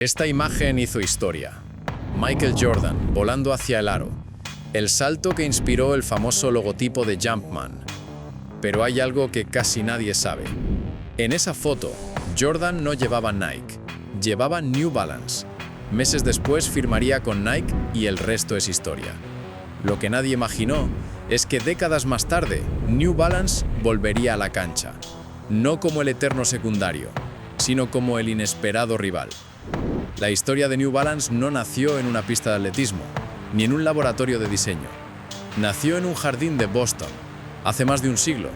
Esta imagen hizo historia. Michael Jordan volando hacia el aro. El salto que inspiró el famoso logotipo de Jumpman. Pero hay algo que casi nadie sabe. En esa foto, Jordan no llevaba Nike, llevaba New Balance. Meses después firmaría con Nike y el resto es historia. Lo que nadie imaginó es que décadas más tarde, New Balance volvería a la cancha. No como el eterno secundario, sino como el inesperado rival. La historia de New Balance no nació en una pista de atletismo, ni en un laboratorio de diseño. Nació en un jardín de Boston, hace más de un siglo,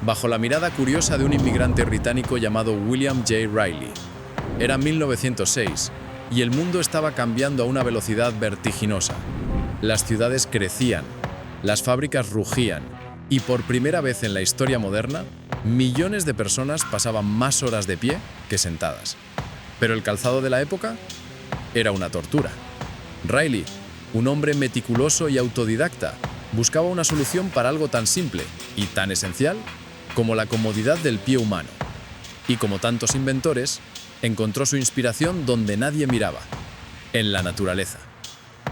bajo la mirada curiosa de un inmigrante británico llamado William J. Riley. Era 1906 y el mundo estaba cambiando a una velocidad vertiginosa. Las ciudades crecían, las fábricas rugían y por primera vez en la historia moderna, millones de personas pasaban más horas de pie que sentadas. Pero el calzado de la época era una tortura. Riley, un hombre meticuloso y autodidacta, buscaba una solución para algo tan simple y tan esencial como la comodidad del pie humano. Y como tantos inventores, encontró su inspiración donde nadie miraba, en la naturaleza.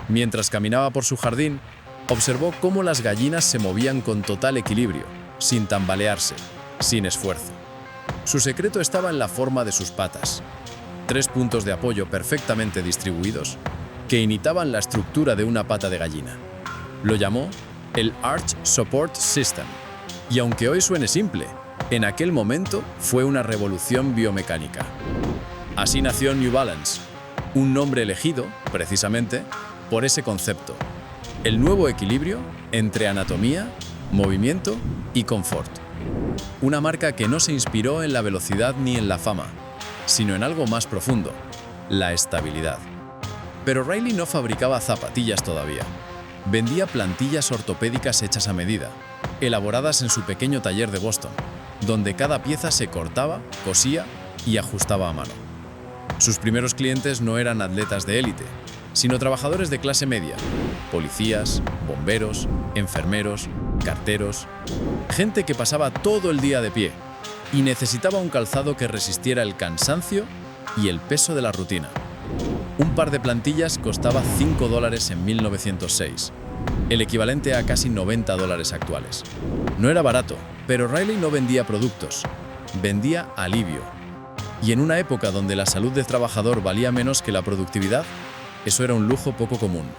Mientras caminaba por su jardín, observó cómo las gallinas se movían con total equilibrio, sin tambalearse, sin esfuerzo. Su secreto estaba en la forma de sus patas. 3 puntos de apoyo perfectamente distribuidos que imitaban la estructura de una pata de gallina. Lo llamó el Arch Support System. Y aunque hoy suene simple, en aquel momento fue una revolución biomecánica. Así nació New Balance, un nombre elegido, precisamente, por ese concepto. El nuevo equilibrio entre anatomía, movimiento y confort. Una marca que no se inspiró en la velocidad ni en la fama, sino en algo más profundo, la estabilidad. Pero Riley no fabricaba zapatillas todavía. Vendía plantillas ortopédicas hechas a medida, elaboradas en su pequeño taller de Boston, donde cada pieza se cortaba, cosía y ajustaba a mano. Sus primeros clientes no eran atletas de élite, sino trabajadores de clase media, policías, bomberos, enfermeros, carteros, gente que pasaba todo el día de pie y necesitaba un calzado que resistiera el cansancio y el peso de la rutina. Un par de plantillas costaba $5 en 1906, el equivalente a casi $90 actuales. No era barato, pero Riley no vendía productos, vendía alivio. Y en una época donde la salud del trabajador valía menos que la productividad, eso era un lujo poco común.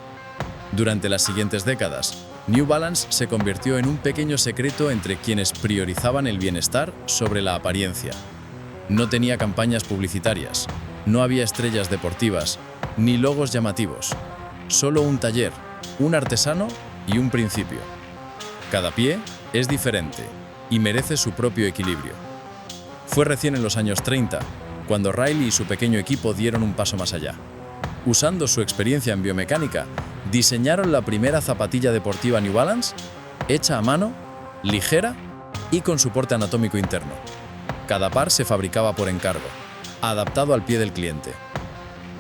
Durante las siguientes décadas, New Balance se convirtió en un pequeño secreto entre quienes priorizaban el bienestar sobre la apariencia. No tenía campañas publicitarias, no había estrellas deportivas, ni logos llamativos. Solo un taller, un artesano y un principio. Cada pie es diferente y merece su propio equilibrio. Fue recién en los años 30 cuando Riley y su pequeño equipo dieron un paso más allá. Usando su experiencia en biomecánica, diseñaron la primera zapatilla deportiva New Balance, hecha a mano, ligera y con soporte anatómico interno. Cada par se fabricaba por encargo, adaptado al pie del cliente.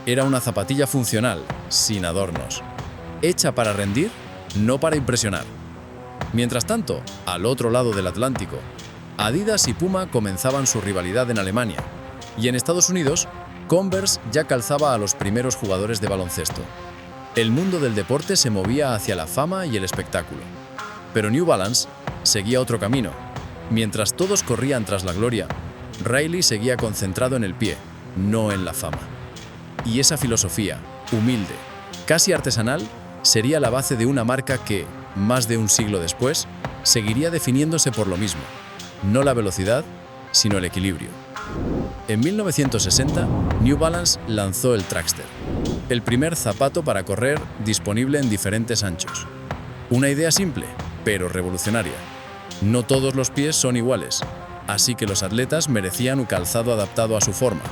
Era una zapatilla funcional, sin adornos, hecha para rendir, no para impresionar. Mientras tanto, al otro lado del Atlántico, Adidas y Puma comenzaban su rivalidad en Alemania, y en Estados Unidos, Converse ya calzaba a los primeros jugadores de baloncesto. El mundo del deporte se movía hacia la fama y el espectáculo. Pero New Balance seguía otro camino. Mientras todos corrían tras la gloria, Riley seguía concentrado en el pie, no en la fama. Y esa filosofía, humilde, casi artesanal, sería la base de una marca que, más de un siglo después, seguiría definiéndose por lo mismo. No la velocidad, sino el equilibrio. En 1960, New Balance lanzó el Trackster, el primer zapato para correr disponible en diferentes anchos. Una idea simple, pero revolucionaria. No todos los pies son iguales, así que los atletas merecían un calzado adaptado a su forma,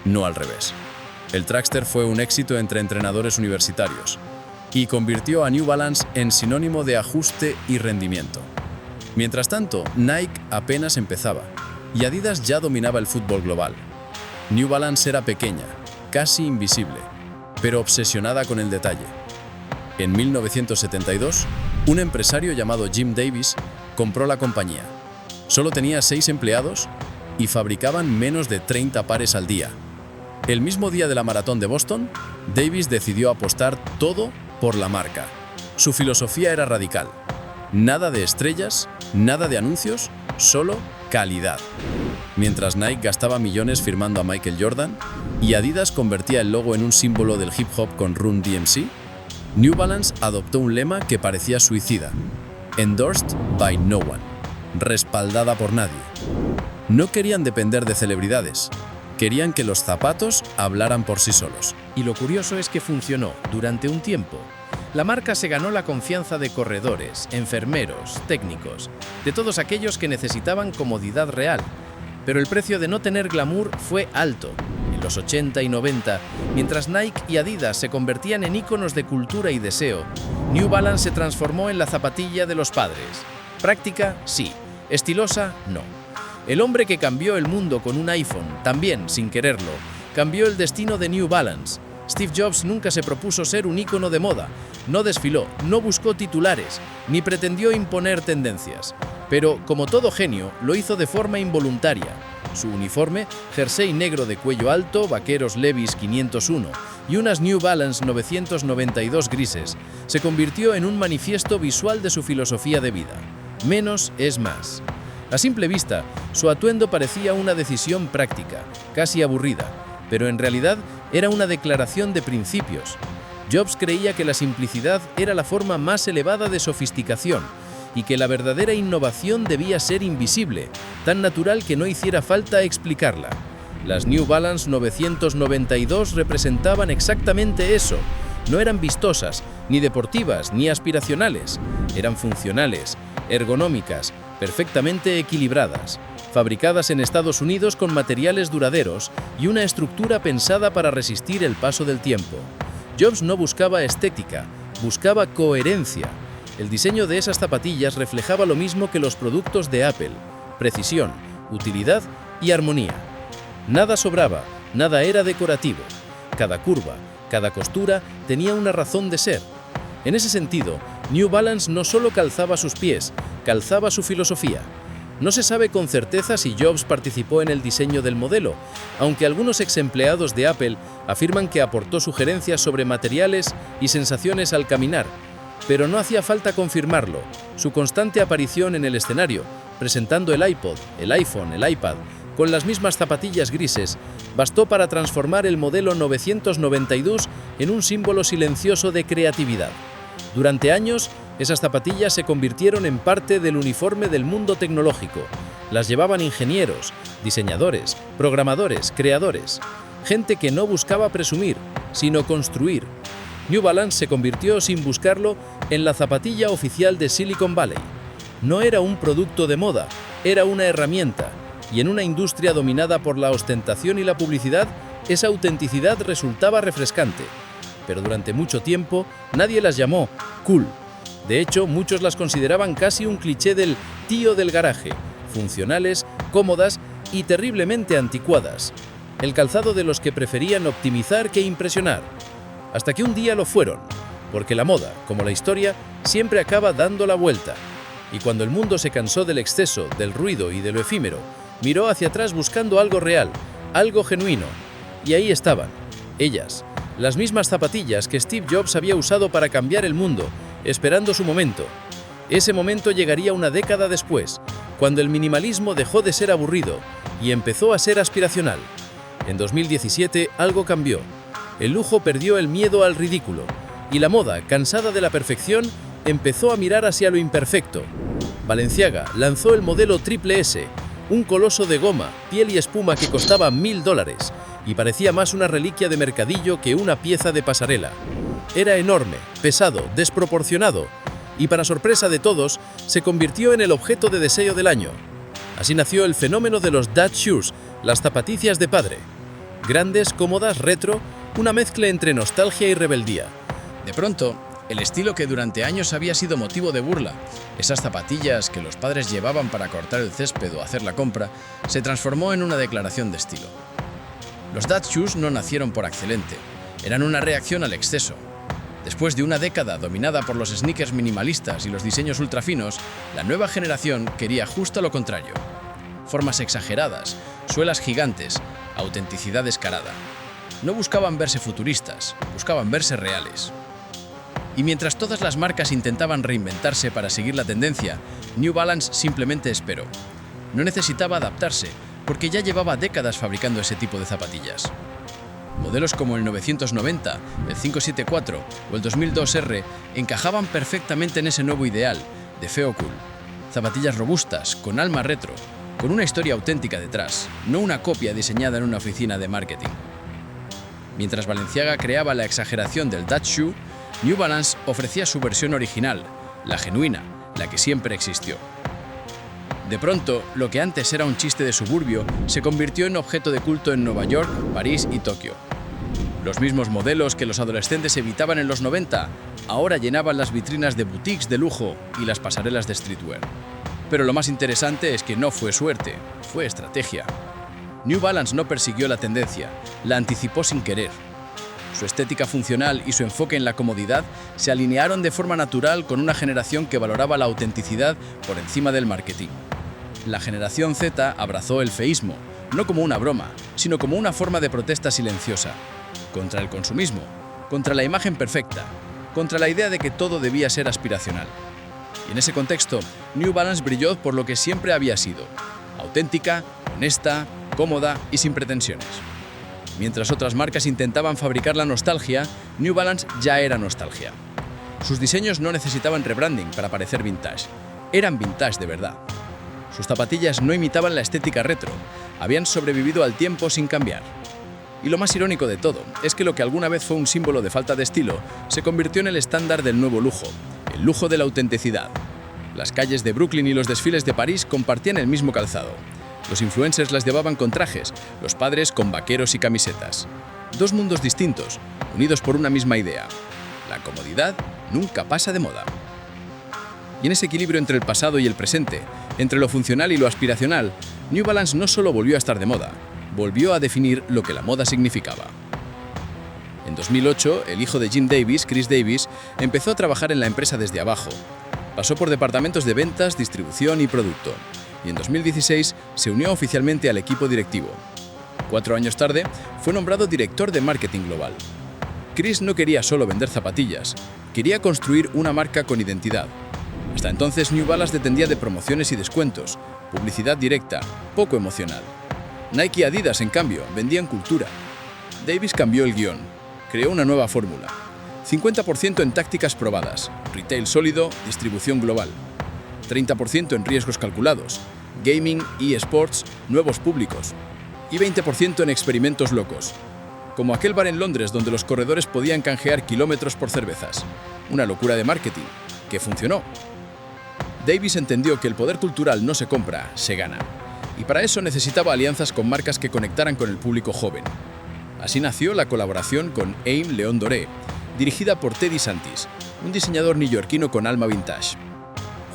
no al revés. El Trackster fue un éxito entre entrenadores universitarios y convirtió a New Balance en sinónimo de ajuste y rendimiento. Mientras tanto, Nike apenas empezaba y Adidas ya dominaba el fútbol global. New Balance era pequeña, casi invisible, pero obsesionada con el detalle. En 1972, un empresario llamado Jim Davis compró la compañía. Solo tenía 6 empleados y fabricaban menos de 30 pares al día. El mismo día de la maratón de Boston, Davis decidió apostar todo por la marca. Su filosofía era radical. Nada de estrellas, nada de anuncios, solo calidad. Mientras Nike gastaba millones firmando a Michael Jordan y Adidas convertía el logo en un símbolo del hip hop con Run DMC, New Balance adoptó un lema que parecía suicida: Endorsed by no one, respaldada por nadie. No querían depender de celebridades, querían que los zapatos hablaran por sí solos. Y lo curioso es que funcionó durante un tiempo. La marca se ganó la confianza de corredores, enfermeros, técnicos, de todos aquellos que necesitaban comodidad real. Pero el precio de no tener glamour fue alto. En los 80 y 90, mientras Nike y Adidas se convertían en íconos de cultura y deseo, New Balance se transformó en la zapatilla de los padres. Práctica, sí. Estilosa, no. El hombre que cambió el mundo con un iPhone, también sin quererlo, cambió el destino de New Balance. Steve Jobs nunca se propuso ser un ícono de moda, no desfiló, no buscó titulares, ni pretendió imponer tendencias. Pero, como todo genio, lo hizo de forma involuntaria. Su uniforme, jersey negro de cuello alto, vaqueros Levi's 501 y unas New Balance 992 grises, se convirtió en un manifiesto visual de su filosofía de vida. Menos es más. A simple vista, su atuendo parecía una decisión práctica, casi aburrida, pero en realidad era una declaración de principios. Jobs creía que la simplicidad era la forma más elevada de sofisticación y que la verdadera innovación debía ser invisible, tan natural que no hiciera falta explicarla. Las New Balance 992 representaban exactamente eso. No eran vistosas, ni deportivas, ni aspiracionales. Eran funcionales, ergonómicas, perfectamente equilibradas, fabricadas en Estados Unidos con materiales duraderos y una estructura pensada para resistir el paso del tiempo. Jobs no buscaba estética, buscaba coherencia. El diseño de esas zapatillas reflejaba lo mismo que los productos de Apple: precisión, utilidad y armonía. Nada sobraba, nada era decorativo. Cada curva, cada costura tenía una razón de ser. En ese sentido, New Balance no solo calzaba sus pies, calzaba su filosofía. No se sabe con certeza si Jobs participó en el diseño del modelo, aunque algunos ex-empleados de Apple afirman que aportó sugerencias sobre materiales y sensaciones al caminar. Pero no hacía falta confirmarlo. Su constante aparición en el escenario, presentando el iPod, el iPhone, el iPad, con las mismas zapatillas grises, bastó para transformar el modelo 992 en un símbolo silencioso de creatividad. Durante años, esas zapatillas se convirtieron en parte del uniforme del mundo tecnológico. Las llevaban ingenieros, diseñadores, programadores, creadores. Gente que no buscaba presumir, sino construir. New Balance se convirtió, sin buscarlo, en la zapatilla oficial de Silicon Valley. No era un producto de moda, era una herramienta. Y en una industria dominada por la ostentación y la publicidad, esa autenticidad resultaba refrescante. Pero durante mucho tiempo, nadie las llamó cool. De hecho, muchos las consideraban casi un cliché del tío del garaje, funcionales, cómodas y terriblemente anticuadas. El calzado de los que preferían optimizar que impresionar. Hasta que un día lo fueron, porque la moda, como la historia, siempre acaba dando la vuelta. Y cuando el mundo se cansó del exceso, del ruido y de lo efímero, miró hacia atrás buscando algo real, algo genuino. Y ahí estaban, ellas, las mismas zapatillas que Steve Jobs había usado para cambiar el mundo, esperando su momento. Ese momento llegaría una década después, cuando el minimalismo dejó de ser aburrido y empezó a ser aspiracional. En 2017 algo cambió. El lujo perdió el miedo al ridículo, y la moda, cansada de la perfección, empezó a mirar hacia lo imperfecto. Balenciaga lanzó el modelo Triple S, un coloso de goma, piel y espuma que costaba $1000 y parecía más una reliquia de mercadillo que una pieza de pasarela. Era enorme, pesado, desproporcionado y, para sorpresa de todos, se convirtió en el objeto de deseo del año. Así nació el fenómeno de los dad shoes, las zapatillas de padre. Grandes, cómodas, retro, una mezcla entre nostalgia y rebeldía. De pronto, el estilo que durante años había sido motivo de burla, esas zapatillas que los padres llevaban para cortar el césped o hacer la compra, se transformó en una declaración de estilo. Los dad shoes no nacieron por accidente, eran una reacción al exceso. Después de una década dominada por los sneakers minimalistas y los diseños ultrafinos, la nueva generación quería justo lo contrario. Formas exageradas, suelas gigantes, autenticidad descarada. No buscaban verse futuristas, buscaban verse reales. Y mientras todas las marcas intentaban reinventarse para seguir la tendencia, New Balance simplemente esperó. No necesitaba adaptarse, porque ya llevaba décadas fabricando ese tipo de zapatillas. Modelos como el 990, el 574 o el 2002R encajaban perfectamente en ese nuevo ideal de feo cool. Zapatillas robustas, con alma retro, con una historia auténtica detrás, no una copia diseñada en una oficina de marketing. Mientras Balenciaga creaba la exageración del Dutch Shoe, New Balance ofrecía su versión original, la genuina, la que siempre existió. De pronto, lo que antes era un chiste de suburbio se convirtió en objeto de culto en Nueva York, París y Tokio. Los mismos modelos que los adolescentes evitaban en los 90 ahora llenaban las vitrinas de boutiques de lujo y las pasarelas de streetwear. Pero lo más interesante es que no fue suerte, fue estrategia. New Balance no persiguió la tendencia, la anticipó sin querer. Su estética funcional y su enfoque en la comodidad se alinearon de forma natural con una generación que valoraba la autenticidad por encima del marketing. La generación Z abrazó el feísmo, no como una broma, sino como una forma de protesta silenciosa, contra el consumismo, contra la imagen perfecta, contra la idea de que todo debía ser aspiracional. Y en ese contexto, New Balance brilló por lo que siempre había sido: auténtica, honesta, cómoda y sin pretensiones. Mientras otras marcas intentaban fabricar la nostalgia, New Balance ya era nostalgia. Sus diseños no necesitaban rebranding para parecer vintage, eran vintage de verdad. Sus zapatillas no imitaban la estética retro, habían sobrevivido al tiempo sin cambiar. Y lo más irónico de todo es que lo que alguna vez fue un símbolo de falta de estilo se convirtió en el estándar del nuevo lujo, el lujo de la autenticidad. Las calles de Brooklyn y los desfiles de París compartían el mismo calzado. Los influencers las llevaban con trajes, los padres con vaqueros y camisetas. Dos mundos distintos, unidos por una misma idea: la comodidad nunca pasa de moda. Y en ese equilibrio entre el pasado y el presente, entre lo funcional y lo aspiracional, New Balance no solo volvió a estar de moda, volvió a definir lo que la moda significaba. En 2008, el hijo de Jim Davis, Chris Davis, empezó a trabajar en la empresa desde abajo. Pasó por departamentos de ventas, distribución y producto. Y en 2016 se unió oficialmente al equipo directivo. 4 años tarde, fue nombrado director de marketing global. Chris no quería solo vender zapatillas, quería construir una marca con identidad. Hasta entonces, New Balance dependía de promociones y descuentos, publicidad directa, poco emocional. Nike y Adidas, en cambio, vendían cultura. Davis cambió el guión, creó una nueva fórmula. 50% en tácticas probadas, retail sólido, distribución global. 30% en riesgos calculados, gaming, eSports, nuevos públicos. Y 20% en experimentos locos, como aquel bar en Londres donde los corredores podían canjear kilómetros por cervezas. Una locura de marketing, que funcionó. Davis entendió que el poder cultural no se compra, se gana. Y para eso necesitaba alianzas con marcas que conectaran con el público joven. Así nació la colaboración con Aim León Doré, dirigida por Teddy Santis, un diseñador neoyorquino con alma vintage.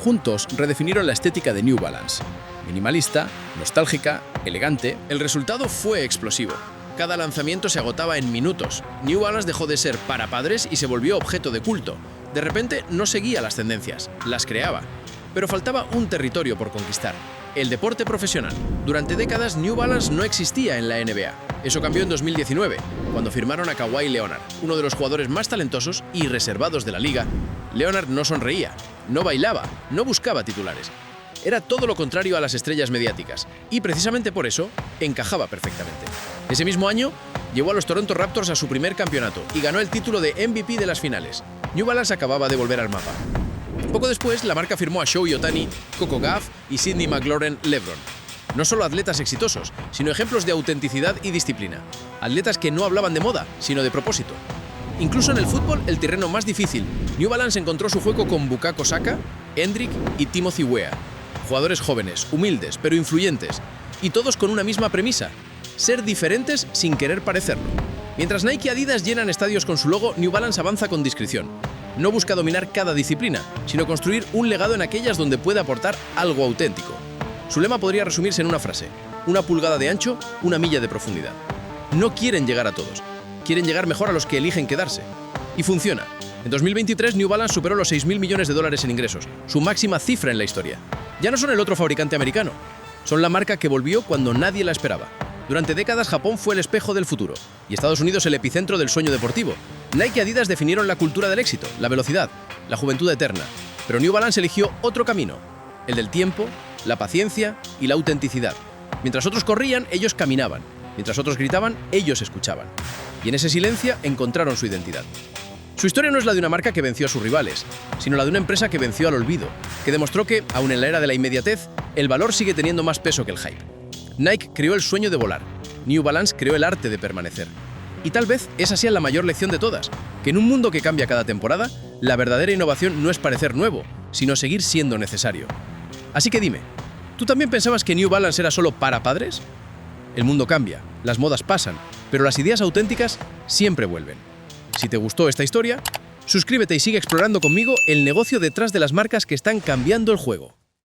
Juntos redefinieron la estética de New Balance. Minimalista, nostálgica, elegante. El resultado fue explosivo. Cada lanzamiento se agotaba en minutos. New Balance dejó de ser para padres y se volvió objeto de culto. De repente no seguía las tendencias, las creaba. Pero faltaba un territorio por conquistar: el deporte profesional. Durante décadas, New Balance no existía en la NBA. Eso cambió en 2019, cuando firmaron a Kawhi Leonard, uno de los jugadores más talentosos y reservados de la liga. Leonard no sonreía, no bailaba, no buscaba titulares. Era todo lo contrario a las estrellas mediáticas, y precisamente por eso encajaba perfectamente. Ese mismo año, llevó a los Toronto Raptors a su primer campeonato y ganó el título de MVP de las finales. New Balance acababa de volver al mapa. Poco después, la marca firmó a Shohei Ohtani, Coco Gauff y Sydney McLaurin LeBron. No solo atletas exitosos, sino ejemplos de autenticidad y disciplina. Atletas que no hablaban de moda, sino de propósito. Incluso en el fútbol, el terreno más difícil, New Balance encontró su juego con Bukayo Saka, Hendrick y Timothy Weah. Jugadores jóvenes, humildes, pero influyentes. Y todos con una misma premisa: ser diferentes sin querer parecerlo. Mientras Nike y Adidas llenan estadios con su logo, New Balance avanza con discreción. No busca dominar cada disciplina, sino construir un legado en aquellas donde puede aportar algo auténtico. Su lema podría resumirse en una frase: 1 pulgada de ancho, 1 milla de profundidad. No quieren llegar a todos, quieren llegar mejor a los que eligen quedarse. Y funciona. En 2023, New Balance superó los $6.000 millones en ingresos, su máxima cifra en la historia. Ya no son el otro fabricante americano, son la marca que volvió cuando nadie la esperaba. Durante décadas Japón fue el espejo del futuro y Estados Unidos el epicentro del sueño deportivo. Nike y Adidas definieron la cultura del éxito, la velocidad, la juventud eterna. Pero New Balance eligió otro camino, el del tiempo, la paciencia y la autenticidad. Mientras otros corrían, ellos caminaban. Mientras otros gritaban, ellos escuchaban. Y en ese silencio encontraron su identidad. Su historia no es la de una marca que venció a sus rivales, sino la de una empresa que venció al olvido, que demostró que, aun en la era de la inmediatez, el valor sigue teniendo más peso que el hype. Nike creó el sueño de volar, New Balance creó el arte de permanecer. Y tal vez esa sea la mayor lección de todas, que en un mundo que cambia cada temporada, la verdadera innovación no es parecer nuevo, sino seguir siendo necesario. Así que dime, ¿tú también pensabas que New Balance era solo para padres? El mundo cambia, las modas pasan, pero las ideas auténticas siempre vuelven. Si te gustó esta historia, suscríbete y sigue explorando conmigo el negocio detrás de las marcas que están cambiando el juego.